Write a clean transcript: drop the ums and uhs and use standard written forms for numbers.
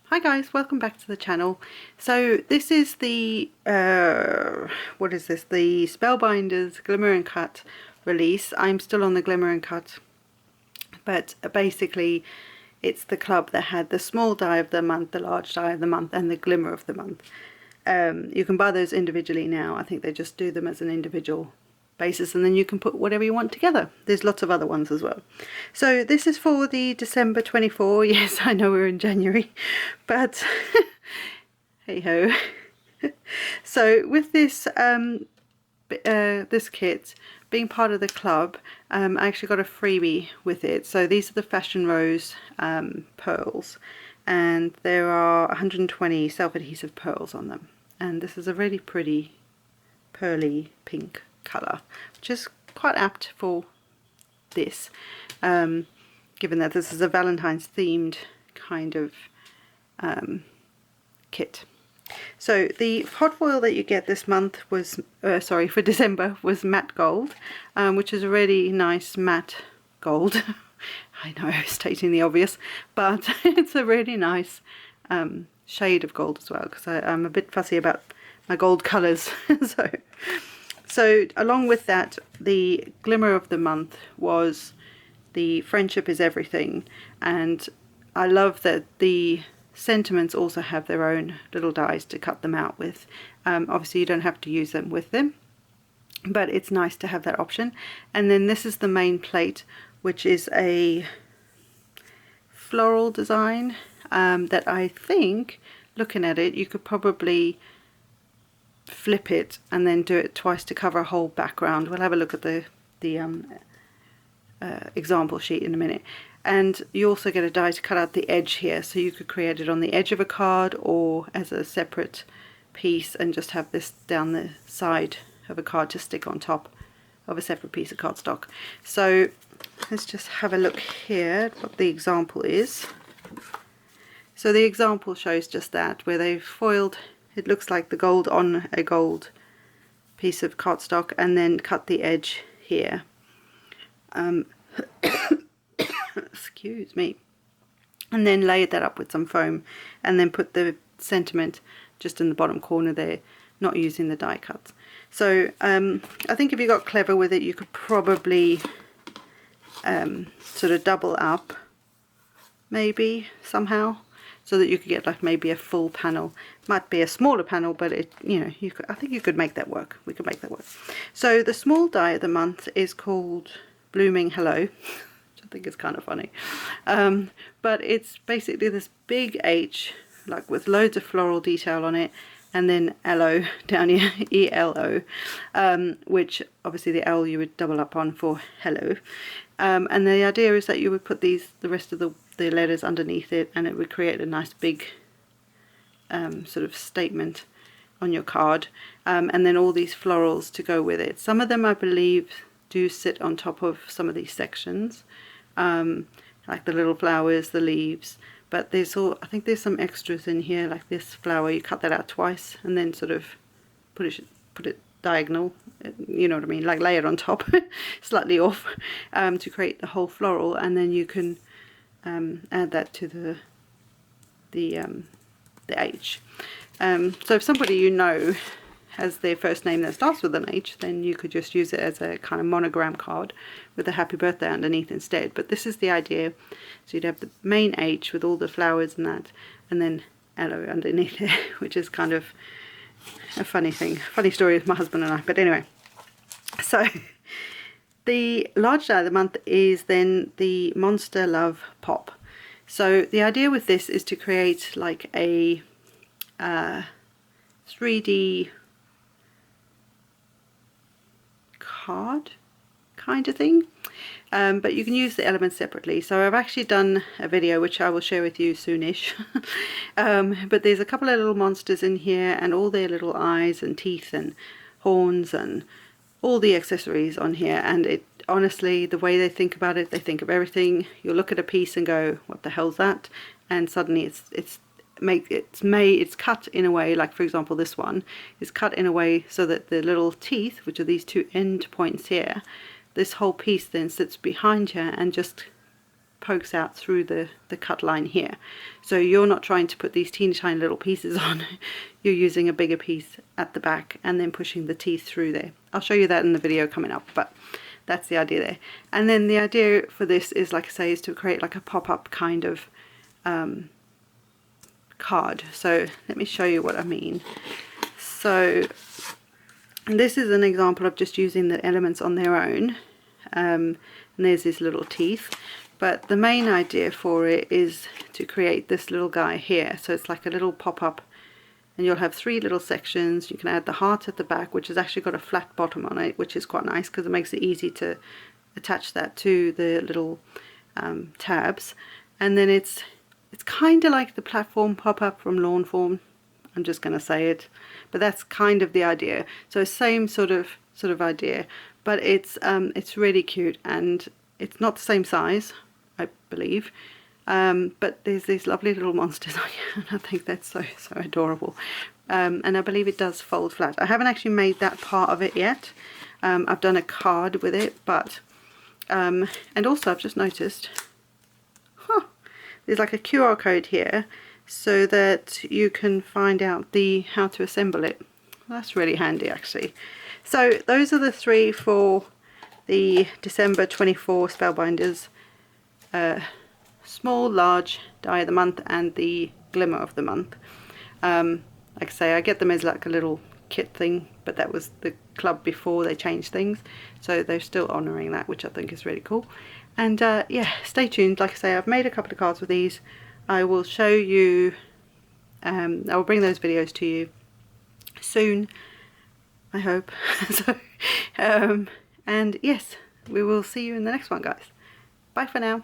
Hi guys, welcome back to the channel. So this is the what is this? The Spellbinders Glimmer and Cut release. I'm still on the Glimmer and Cut, but basically it's the club that had the small die of the month, the large die of the month, and the glimmer of the month. You can buy those individually now. I think they just do them as an individual basis, and then you can put whatever you want together. There's lots of other ones as well. So this is for the December 24. Yes, I know we're in January, but hey ho. So with this this kit, being part of the club, I actually got a freebie with it. So these are the Fashion Rose pearls, and there are 120 self-adhesive pearls on them, and this is a really pretty pearly pink colour, which is quite apt for this, given that this is a Valentine's themed kind of kit. So the hot foil that you get this month was, for December, was matte gold, which is a really nice matte gold. I know, stating the obvious, but it's a really nice shade of gold as well, because I'm a bit fussy about my gold colours. So along with that, the glimmer of the month was the Friendship is Everything, and I love that the sentiments also have their own little dies to cut them out with. Obviously you don't have to use them with them, but it's nice to have that option. And then this is the main plate, which is a floral design that I think, looking at it, you could probably flip it and then do it twice to cover a whole background. We'll have a look at the example sheet in a minute. And you also get a die to cut out the edge here, so you could create it on the edge of a card or as a separate piece and just have this down the side of a card to stick on top of a separate piece of cardstock. So let's just have a look here at what the example is. So the example shows just that, where they've foiled, it looks like the gold on a gold piece of cardstock, and then cut the edge here. Excuse me. And then layered that up with some foam, and then put the sentiment just in the bottom corner there, not using the die cuts. So I think if you got clever with it, you could probably sort of double up, maybe somehow, so that you could get like maybe a full panel. Might be a smaller panel, but it, you know, you could, I think you could make that work. We could make that work. So the small die of the month is called Blooming Hello, which I think is kind of funny. But it's basically this big H, like with loads of floral detail on it, and then LO down here, ELO, which obviously the L you would double up on for hello. And the idea is that you would put the rest of the letters underneath it, and it would create a nice big sort of statement on your card, and then all these florals to go with it. Some of them I believe do sit on top of some of these sections, like the little flowers, the leaves, but there's all, I think there's some extras in here, like this flower, you cut that out twice and then sort of put it diagonal, you know what I mean, like lay it on top slightly off, to create the whole floral, and then you can add that to the H. So if somebody you know has their first name that starts with an H, then you could just use it as a kind of monogram card with a happy birthday underneath instead. But this is the idea. So you'd have the main H with all the flowers and that, and then LO underneath it, which is kind of a funny thing, funny story with my husband and I. But anyway, so the large die of the month is then the Monster Love Pop. So the idea with this is to create like a 3D card kind of thing, but you can use the elements separately. So I've actually done a video which I will share with you soonish, but there's a couple of little monsters in here, and all their little eyes and teeth and horns and all the accessories on here, and it honestly, the way they think about it, they think of everything. You'll look at a piece and go, what the hell's that? And suddenly it's cut in a way, like for example this one is cut in a way so that the little teeth, which are these two end points here, this whole piece then sits behind here and just pokes out through the cut line here. So you're not trying to put these teeny tiny little pieces on. You're using a bigger piece at the back and then pushing the teeth through there. I'll show you that in the video coming up, but that's the idea there. And then the idea for this is, like I say, is to create like a pop-up kind of card. So let me show you what I mean. So this is an example of just using the elements on their own. And there's his little teeth, but the main idea for it is to create this little guy here. So it's like a little pop-up, and you'll have 3 little sections. You can add the heart at the back, which has actually got a flat bottom on it, which is quite nice because it makes it easy to attach that to the little tabs. And then it's kind of like the platform pop-up from Lawn Form. I'm just going to say it, but that's kind of the idea. So same sort of idea, but it's really cute, and it's not the same size, I believe, but there's these lovely little monsters on here, and I think that's so adorable. And I believe it does fold flat. I haven't actually made that part of it yet. I've done a card with it, but and also I've just noticed, there's like a QR code here so that you can find out how to assemble it. That's really handy actually. So those are the 3 for the December 24 Spellbinders. Small, large, die of the month, and the glimmer of the month. Like I say, I get them as like a little kit thing, but that was the club before they changed things, so they're still honouring that, which I think is really cool. And yeah, stay tuned. Like I say, I've made a couple of cards with these. I will show you, I will bring those videos to you soon, I hope. So, and yes, we will see you in the next one, guys. Bye for now.